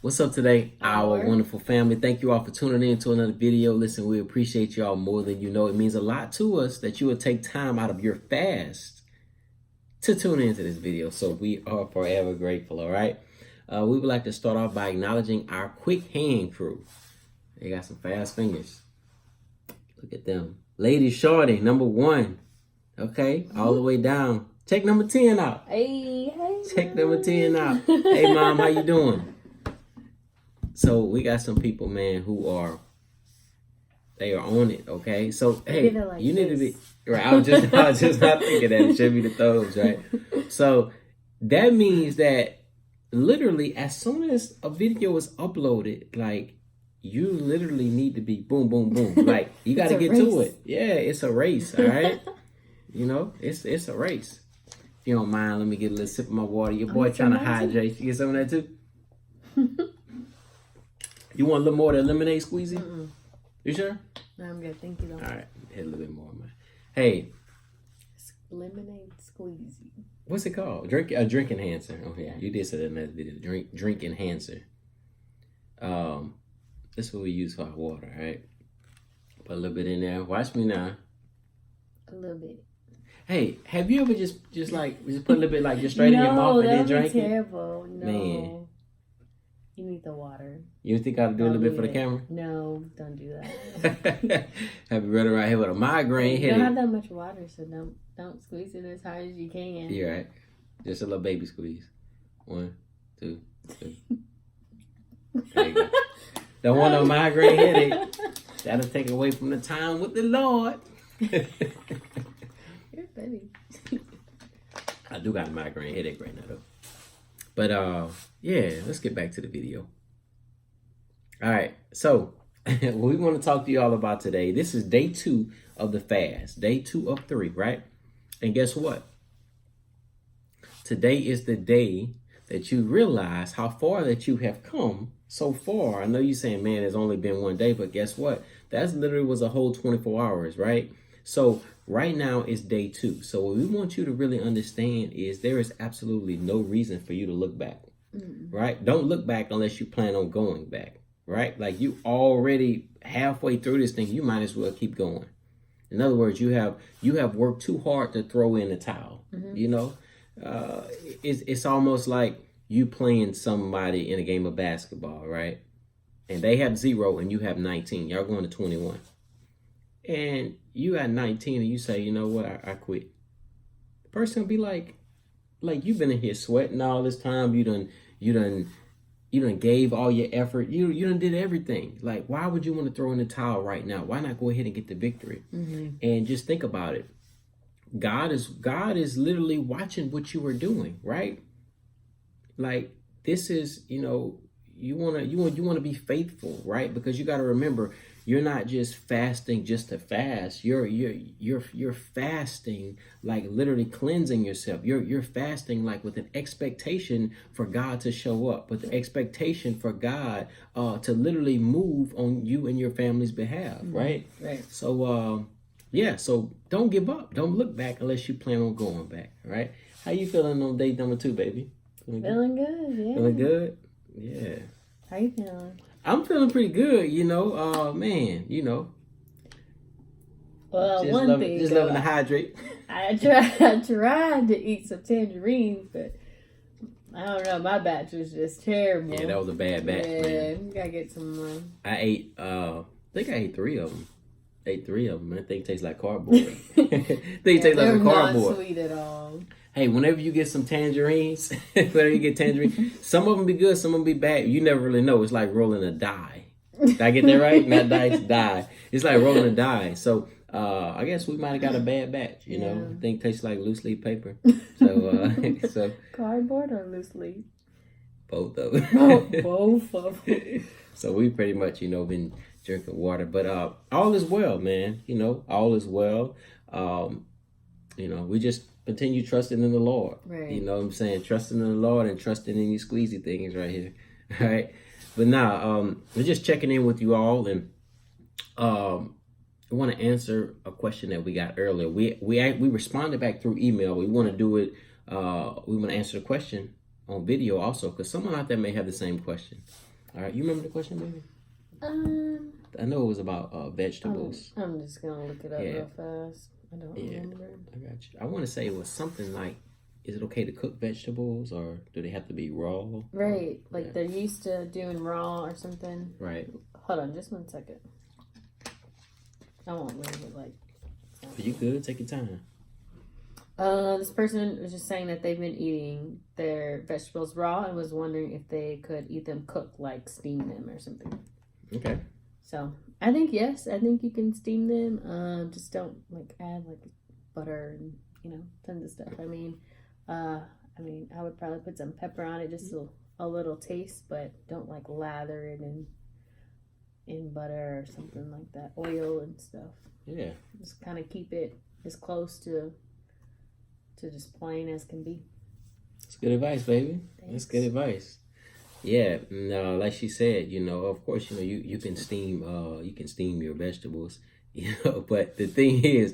What's up today, our wonderful family? Thank you all for tuning in to another video. Listen, we appreciate y'all more than you know. It means a lot to us that you would take time out of your fast to tune into this video. So we are forever grateful, all right? We would like to start off by acknowledging our quick hand crew. They got some fast fingers. Look at them. Lady Shorty, number 1. Okay, all the way down. Check number 10 out. Hey. Check number 10 out. Hey, Mom, how you doing? So we got some people, man, who are, they are on it, okay? So, hey, like you need to be, right, I was just not thinking that. It should be the thumbs, right? So that means that literally as soon as a video is uploaded, like, you literally need to be boom, boom, boom. Like, you got to get to it. Yeah, it's a race, all right? You know, it's a race. If you don't mind, let me get a little sip of my water. Your boy trying to hydrate. You get some of that too? You want a little more of the lemonade squeezy? You sure? No, I'm good. Thank you, though. All right. Hit a little bit more, man. Hey. Lemonade squeezy. What's it called? Drink enhancer. Okay. Yeah. You did say that in that video. Drink enhancer. This is what we use for our water, right? Put a little bit in there. Watch me now. A little bit. Hey, have you ever just put a little bit like just straight in your mouth and then drink it? No, that'd be terrible. No. Man. You need the water. You think I'll do a little bit for the camera? No, don't do that. Have you running around here with a migraine headache? You don't have that much water, so don't squeeze it as hard as you can. You're right. Just a little baby squeeze. 1, 2, 3. There you go. Don't want no migraine headache. That'll take away from the time with the Lord. You're funny. I do got a migraine headache right now, though. But, yeah, let's get back to the video. All right, so what we want to talk to you all about today, this is day 2 of the fast, day 2 of 3, right? And guess what? Today is the day that you realize how far that you have come so far. I know you're saying, man, it's only been one day, but guess what? That's literally was a whole 24 hours, right? So right now is day 2. So what we want you to really understand is there is absolutely no reason for you to look back, right? Don't look back unless you plan on going back, right? Like you already halfway through this thing, you might as well keep going. In other words, you have worked too hard to throw in the towel, you know? It's almost like you playing somebody in a game of basketball, right? And they have 0 and you have 19. Y'all going to 21. And you got 19 and you say, you know what, I quit. The person will be like you've been in here sweating all this time. You done gave all your effort. You done did everything. Like, why would you want to throw in the towel right now? Why not go ahead and get the victory? And just think about it. God is literally watching what you are doing, right? Like, this is, you know, you want to be faithful, right? Because you got to remember, you're not just fasting just to fast. You're fasting, like literally cleansing yourself. You're fasting like with an expectation for God to show up, with the expectation for God to literally move on you and your family's behalf, right? Right. So yeah, so don't give up. Don't look back unless you plan on going back, right? How you feeling on day number 2, baby? Feeling good, yeah. Feeling good? Yeah. How you feeling? I'm feeling pretty good, you know. Man, you know. Well, just loving to hydrate. I tried to eat some tangerines, but I don't know. My batch was just terrible. Yeah, that was a bad batch, man. You gotta get some more. I think I ate 3 of them. Ate 3 of them. Man, I think it tastes like cardboard. It tastes like cardboard. Not sweet at all. Hey, whenever you get some tangerines, some of them be good, some of them be bad. You never really know. It's like rolling a die. Did I get that right? Not dice, die. It's like rolling a die. So I guess we might have got a bad batch, you know. I think it tastes like loose leaf paper. So cardboard or loose leaf? Both of them. Both of them. So we pretty much, you know, been drinking water. But all is well, man. You know, all is well. You know, we just continue trusting in the Lord. Right. You know what I'm saying? Trusting in the Lord and trusting in these squeezy things right here. All right. But now, we're just checking in with you all, and I want to answer a question that we got earlier. We responded back through email. We want to do it. We want to answer the question on video also, because someone out there may have the same question. All right, you remember the question, baby? I know it was about vegetables. I'm just gonna look it up real fast. I don't remember. I got you. I want to say it was something like, is it okay to cook vegetables or do they have to be raw? Right, like they're used to doing raw or something. Right. Hold on, just 1 second. I won't leave it like. You good? Take your time. This person was just saying that they've been eating their vegetables raw and was wondering if they could eat them cooked, like steam them or something. Okay. So I think yes. I think you can steam them. Just don't like add like butter and tons of stuff. I mean, I would probably put some pepper on it, just a little taste, but don't like lather it in butter or something like that, oil and stuff. Yeah. Just kind of keep it as close to just plain as can be. That's good advice, baby. Thanks. That's good advice. Yeah, no, like she said, of course, you can steam your vegetables, but the thing is,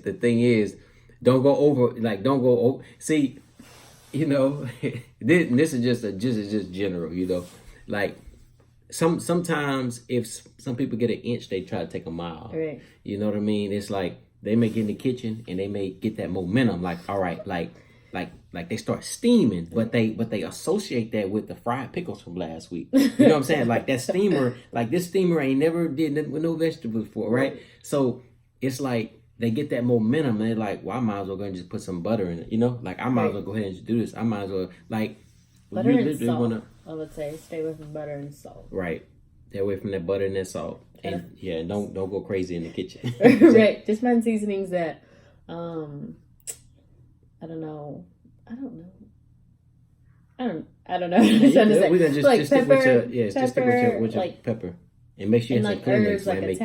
don't go over. See, this is just general, like sometimes if some people get an inch, they try to take a mile. Right. You know what I mean? It's like they may get in the kitchen and they may get that momentum, like, all right, like they start steaming, but they associate that with the fried pickles from last week. You know what I'm saying? Like that steamer, like this steamer ain't never did nothing with no vegetables before, right? So it's like they get that momentum and they're like, well, I might as well go and just put some butter in it, Like I might as well go ahead and just do this. I might as well butter and salt. I would say stay away from butter and salt. Right. Stay away from that butter and that salt. And don't go crazy in the kitchen. Right. Just find seasonings that I don't know. I don't know. We're gonna just stick with your pepper, and make sure you have some herbs, like make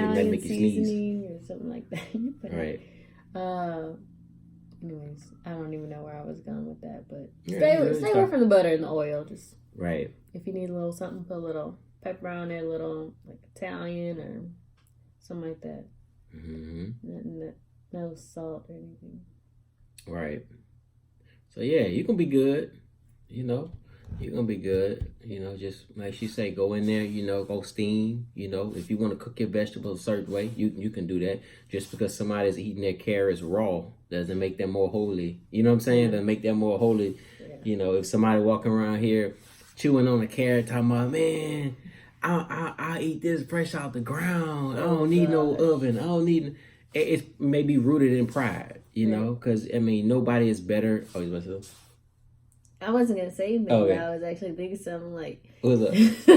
you sneeze or something like that. Right. Anyways, I don't even know where I was going with that, but stay away from the butter and the oil. Just right. If you need a little something, put a little pepper on it, a little like Italian or something like that. Mm-hmm. No salt or anything. Right. So yeah, you can be good. You're gonna be good. Just like she say, go in there. Go steam. If you want to cook your vegetables a certain way, you can do that. Just because somebody's eating their carrots raw doesn't make them more holy. You know what I'm saying? Doesn't make them more holy. Yeah. If somebody walking around here chewing on a carrot, talking about, man, I eat this fresh out the ground. I don't need no oven. I don't need. It's maybe rooted in pride. Because nobody is better. Oh, you want to say? I wasn't gonna say anything. Okay. I was actually thinking something like what's up?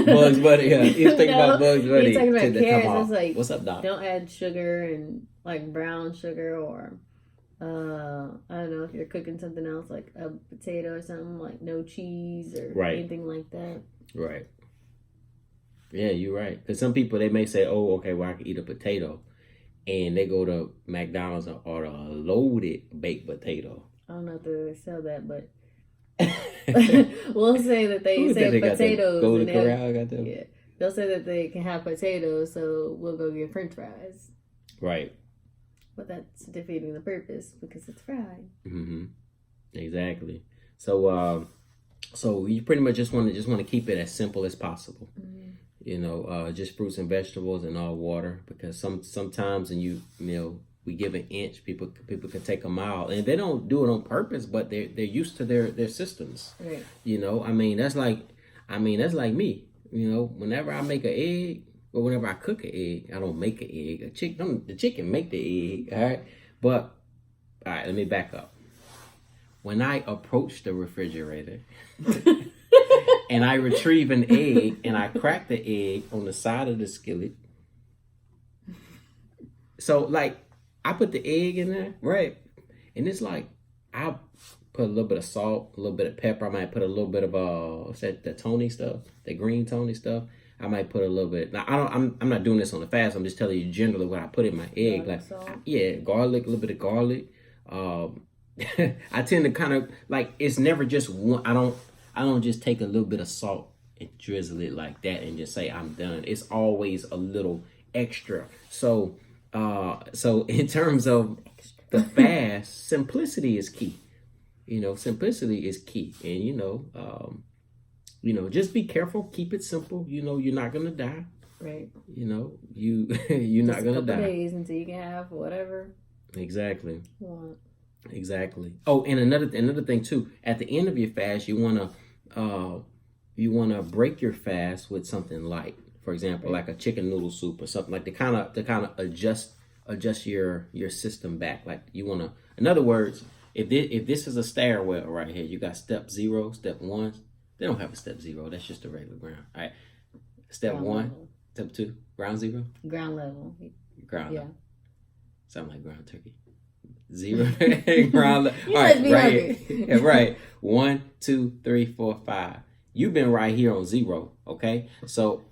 Bugs Bunny. Yeah, he's thinking about Bugs Bunny. He's talking about carrots. It's like, what's up, Doc? Don't add sugar and like brown sugar or I don't know if you're cooking something else like a potato or something, like no cheese or anything like that. Right. Yeah, you're right. Because some people they may say, oh, okay, well I can eat a potato, and they go to McDonald's and order a loaded baked potato. I don't know if they sell that, but. We'll say that they say potatoes. Go to Corral, got them. Yeah, they'll say that they can have potatoes, so we'll go get French fries. Right. But that's defeating the purpose because it's fried. Mm-hmm. Exactly. So, so you pretty much just want to keep it as simple as possible. Mm-hmm. Just fruits and vegetables and all water, because sometimes we give an inch, people can take a mile, and they don't do it on purpose, but they're used to their systems. Right. That's like me. Whenever I make an egg, or whenever I cook an egg, I don't make an egg. The chicken make the egg. All right, but all right, let me back up. When I approach the refrigerator and I retrieve an egg and I crack the egg on the side of the skillet, so like. I put the egg in there, right? And it's like, I put a little bit of salt, a little bit of pepper. I might put a little bit of, what's that, the Tony stuff, the green Tony stuff. I might put a little bit. Now, I'm not doing this on the fast. I'm just telling you generally what I put in my egg. Garlic, a little bit of garlic. I tend to kind of, like, it's never just one. I don't just take a little bit of salt and drizzle it like that and just say I'm done. It's always a little extra. So in terms of the fast, simplicity is key. Simplicity is key. And, just be careful. Keep it simple. You're not gonna die. Right. You're not gonna die. Days until you can have whatever. Exactly. You want. Exactly. Oh, and another thing too. At the end of your fast, you wanna break your fast with something light. For example, like a chicken noodle soup or something like to kind of adjust your system back. Like you wanna. In other words, if this is a stairwell right here, you got step 0, step 1. They don't have a step 0. That's just a regular ground. All right. Step Ground 1, level. step 2, ground 0. Ground level. Ground Yeah. level. Sound like ground turkey. 0 ground level. You All must right, be right hungry. here. Yeah, right. 1, 2, 3, 4, 5. You've been right here on 0. Okay. So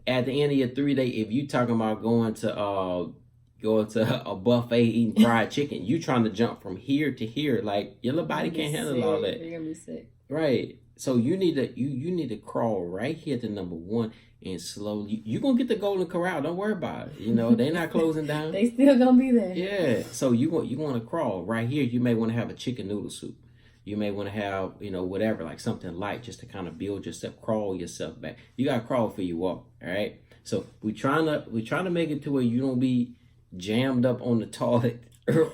at the end of your 3-day, if you talking about going to a buffet eating fried chicken, you trying to jump from here to here, like your little body can't handle all that. You're gonna be sick. Right. So you need to crawl right here to number 1 and slowly. You're gonna get the Golden Corral. Don't worry about it. They're not closing down. They still gonna be there. Yeah. So you want to crawl right here. You may want to have a chicken noodle soup. You may want to have whatever, like something light, just to kind of build yourself, crawl yourself back. You gotta crawl before you walk. All right. So we trying to make it to where you don't be jammed up on the toilet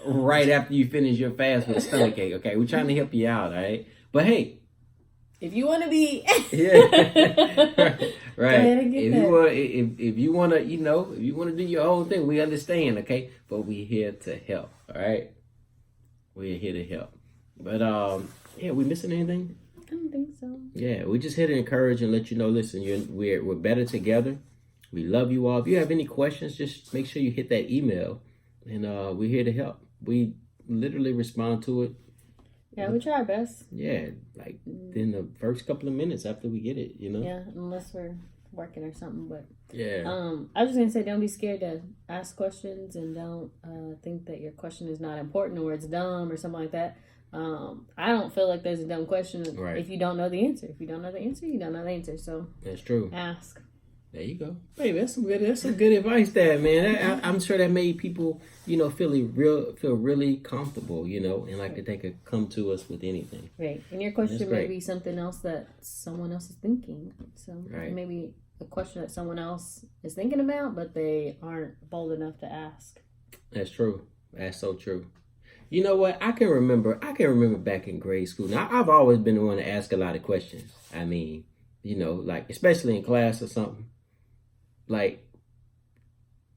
right after you finish your fast with a stomach ache. Okay. We're trying to help you out. All right. But hey. If you want to be, right. If you want to do your own thing, we understand, okay? But we're here to help, all right? We're here to help. But we missing anything? I don't think so. Yeah, we just here to encourage and let you know. Listen, we're better together. We love you all. If you have any questions, just make sure you hit that email, and we're here to help. We literally respond to it. Yeah, we try our best. Yeah, like in the first couple of minutes after we get it, Yeah, unless we're working or something. But yeah, I was just gonna say, don't be scared to ask questions, and don't think that your question is not important or it's dumb or something like that. I don't feel like there's a dumb question if you don't know the answer. If you don't know the answer, you don't know the answer. So that's true. Ask. There you go. Hey, that's some good advice there, man. I'm sure that made people, feel really comfortable, and like that they could come to us with anything. Right. And your question may be something else that someone else is thinking. So maybe a question that someone else is thinking about, but they aren't bold enough to ask. That's true. That's so true. You know what? I can remember back in grade school. Now, I've always been the one to ask a lot of questions. I mean, like especially in class or something. Like,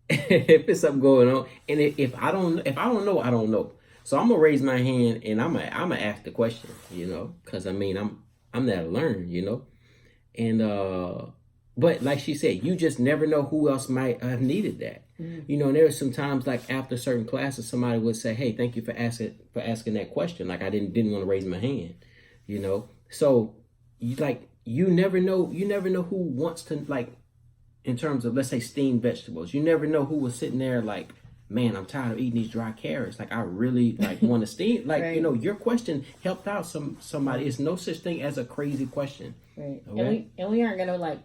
if there's something going on, and if I don't know, I don't know. So I'm gonna raise my hand and I'm gonna ask the question, because I'm there to learn, and but like she said, you just never know who else might have needed that. Mm-hmm. And there are some times like after certain classes, somebody would say, "Hey, thank you for asking that question." Like I didn't want to raise my hand, So you never know who wants to like. In terms of, let's say, steamed vegetables, you never know who was sitting there like, man, I'm tired of eating these dry carrots. Like, I really want to steam. Like, right. Your question helped out somebody. It's no such thing as a crazy question. Right. Okay? And we aren't going to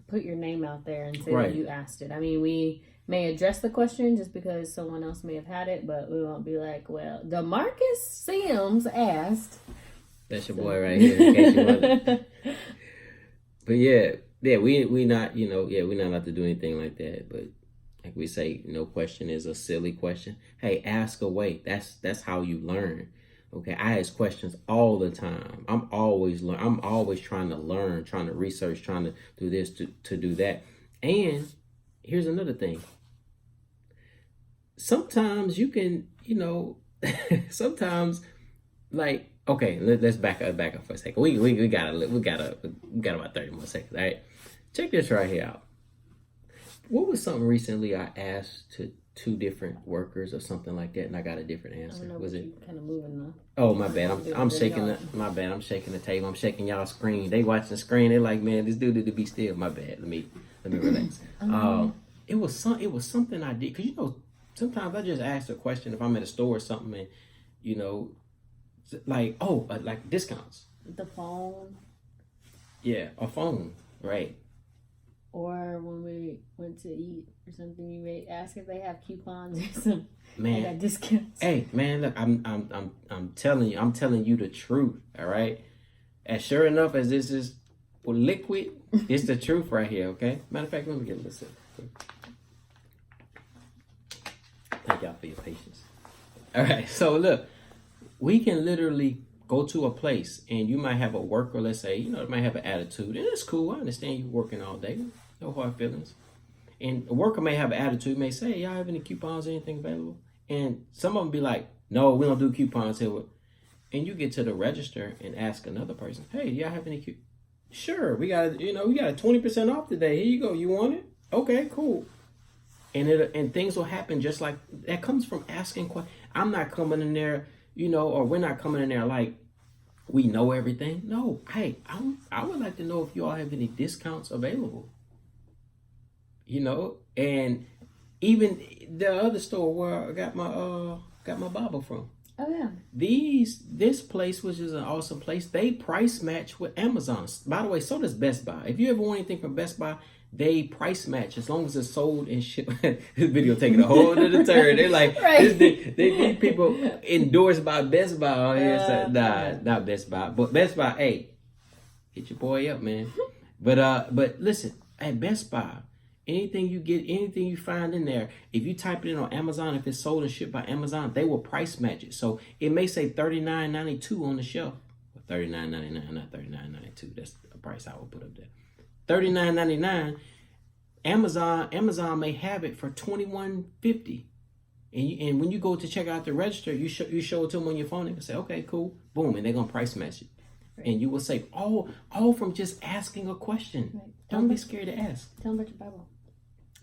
put your name out there and say that you asked it. I mean, we may address the question just because someone else may have had it, but we won't be like, well, DeMarcus Sims asked. That's your boy right here, in case you wonder. But yeah, we not, we're not allowed to do anything like that. But like we say, no question is a silly question. Hey, ask away. That's how you learn. Okay, I ask questions all the time. I'm always trying to learn, trying to research, trying to do this, to do that. And here's another thing. Sometimes you can, sometimes like, okay, let's back up for a second. We got about 30 more seconds. All right. Check this right here out. What was something recently I asked to 2 different workers or something like that, and I got a different answer? Was it kind of moving the? Oh, my bad. I'm shaking I'm shaking the table. I'm shaking y'all's screen. They watching the screen. They like, man, this dude need to be still. My bad. Let me relax. It was something I did, because sometimes I just ask a question if I'm at a store or something, and like discounts. The phone. Yeah, a phone, right? Or when we went to eat or something, you may ask if they have coupons or something. Man, they got discounts. Hey, man, look, I'm telling you the truth. All right. As sure enough as this is liquid. It's the truth right here, okay? Matter of fact, let me get a listen. Thank y'all for your patience. All right, so look, we can literally go to a place and you might have a worker, let's say, it might have an attitude. And it's cool. I understand you working all day. No hard feelings. And a worker may have an attitude, may say, y'all have any coupons or anything available? And some of them be like, no, we don't do coupons here. And you get to the register and ask another person, hey, do y'all have any coupons? Sure, we got a 20% off today. Here you go. You want it? Okay, cool. And things will happen just like that. Comes from asking questions. I'm not coming in there, or we're not coming in there like we know everything. No, hey, I would like to know if you all have any discounts available. And even the other store where I got my Bible from. Oh yeah. This place, which is an awesome place, they price match with Amazon. By the way, so does Best Buy. If you ever want anything from Best Buy, they price match as long as it's sold and shipped. This video taking a whole other turn. They're like, right. they need people endorsed by Best Buy on here. Not Best Buy, but Best Buy. Hey, hit your boy up, man. But listen, at Best Buy, anything you find in there, if you type it in on Amazon, if it's sold and shipped by Amazon, they will price match it. So it may say $39.92 on the shelf. $39.99, not $39.92. That's the price I would put up there. $39.99. Amazon may have it for $21.50. And when you go to check out the register, you show it to them on your phone. They can say, okay, cool, boom, and they're gonna price match it. Right. And you will save all from just asking a question. Right. Don't be scared to ask. Tell them about your Bible.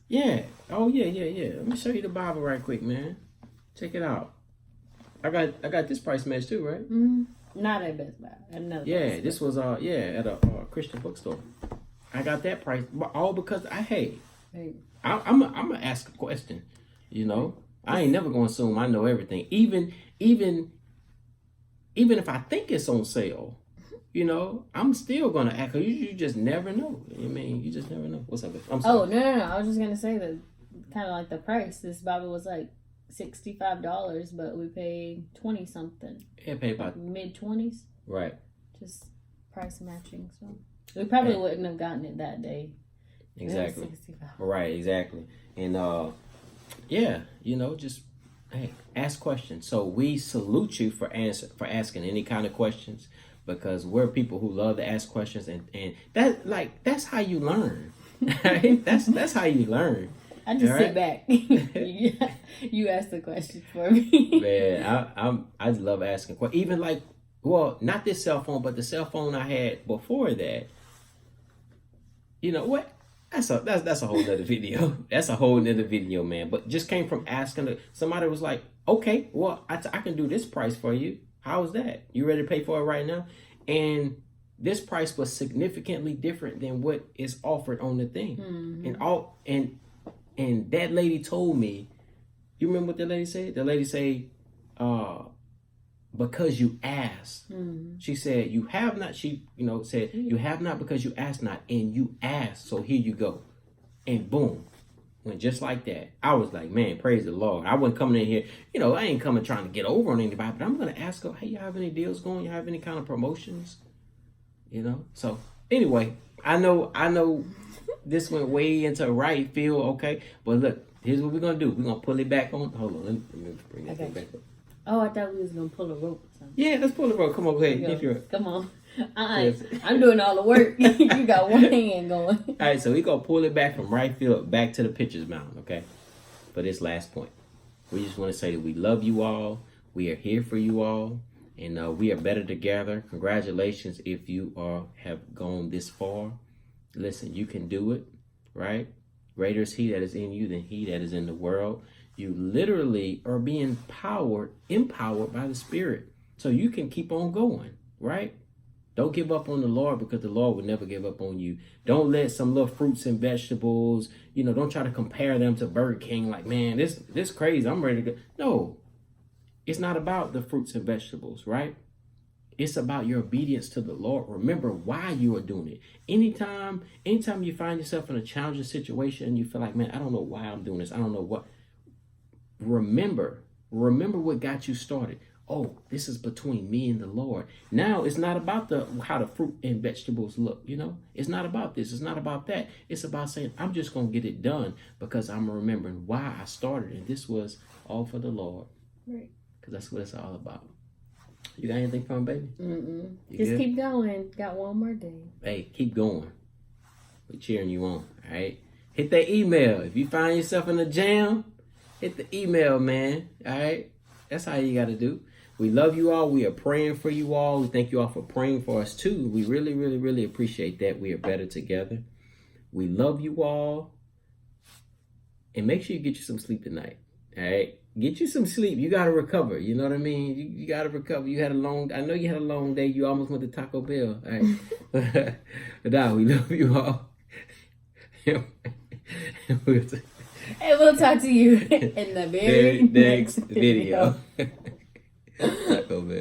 Yeah. Oh yeah. Let me show you the Bible right quick, man. Check it out. I got this price match too, right? Mm-hmm. Not at Best Buy. Another. Yeah, place. this was at a Christian bookstore. I got that price, all because I'm gonna ask a question. I ain't never gonna assume I know everything. Even if I think it's on sale, I'm still gonna ask. You just never know. You just never know. What's up? I'm sorry. Oh no! I was just gonna say that kind of like the price. This Bible was like $65, but we paid 20 something. Yeah, paid about mid-20s. Right. Just price matching. So we probably wouldn't have gotten it that day. Exactly. Right. Exactly. And just ask questions. So we salute you for asking any kind of questions, because we're people who love to ask questions, and that's how you learn. Right? That's how you learn. I just sit back. You ask the questions for me. Man, I love asking questions. Even not this cell phone, but the cell phone I had before that. You know what? That's a whole nother video. That's a whole nother video, man. But just came from asking. Somebody was like, okay, well, I can do this price for you. How's that? You ready to pay for it right now? And this price was significantly different than what is offered on the thing. Mm-hmm. And that lady told me, you remember what the lady said? The lady said, because you asked. Mm-hmm. She said, you have not. She, said, you have not because you asked not, and you asked. So here you go. And boom, went just like that. I was like, man, praise the Lord. I wasn't coming in here, I ain't coming trying to get over on anybody, but I'm going to ask her, hey, you have any deals going? You have any kind of promotions? So anyway, I know this went way into right field, okay? But look, here's what we're going to do. We're going to pull it back on. Hold on, let me bring this thing back up. Oh, I thought we was going to pull a rope or something. Yeah, let's pull the rope. Come on, go ahead. Come on. I'm doing all the work. You got one hand going. All right, so we're going to pull it back from right field back to the pitcher's mound, okay? For this last point. We just want to say that we love you all. We are here for you all. And we are better together. Congratulations if you have gone this far. Listen, you can do it, right? Greater is he that is in you than he that is in the world. You literally are being empowered by the Spirit. So you can keep on going, right? Don't give up on the Lord, because the Lord will never give up on you. Don't let some little fruits and vegetables, don't try to compare them to Burger King. Like, man, this crazy. I'm ready to go. No, it's not about the fruits and vegetables, right? It's about your obedience to the Lord. Remember why you are doing it. Anytime you find yourself in a challenging situation and you feel like, man, I don't know why I'm doing this. I don't know what. Remember what got you started. oh, this is between me and the Lord. Now it's not about how the fruit and vegetables look, you know. It's not about this. It's not about that. It's about saying, I'm just going to get it done because I'm remembering why I started. And this was all for the Lord. Right. Because that's what it's all about. You got anything for him, baby? Just keep going. Got one more day. Hey, keep going. We're cheering you on, all right? Hit that email. If you find yourself in a jam, hit the email, man, all right? That's how you got to do. We love you all. We are praying for you all. We thank you all for praying for us, too. We really, really, really appreciate that. We are better together. We love you all. And make sure you get you some sleep tonight, all right? Get you some sleep. You got to recover. You know what I mean? You got to recover. I know you had a long day. You almost went to Taco Bell. All right? But now we love you all. And we'll talk to you in the very next video.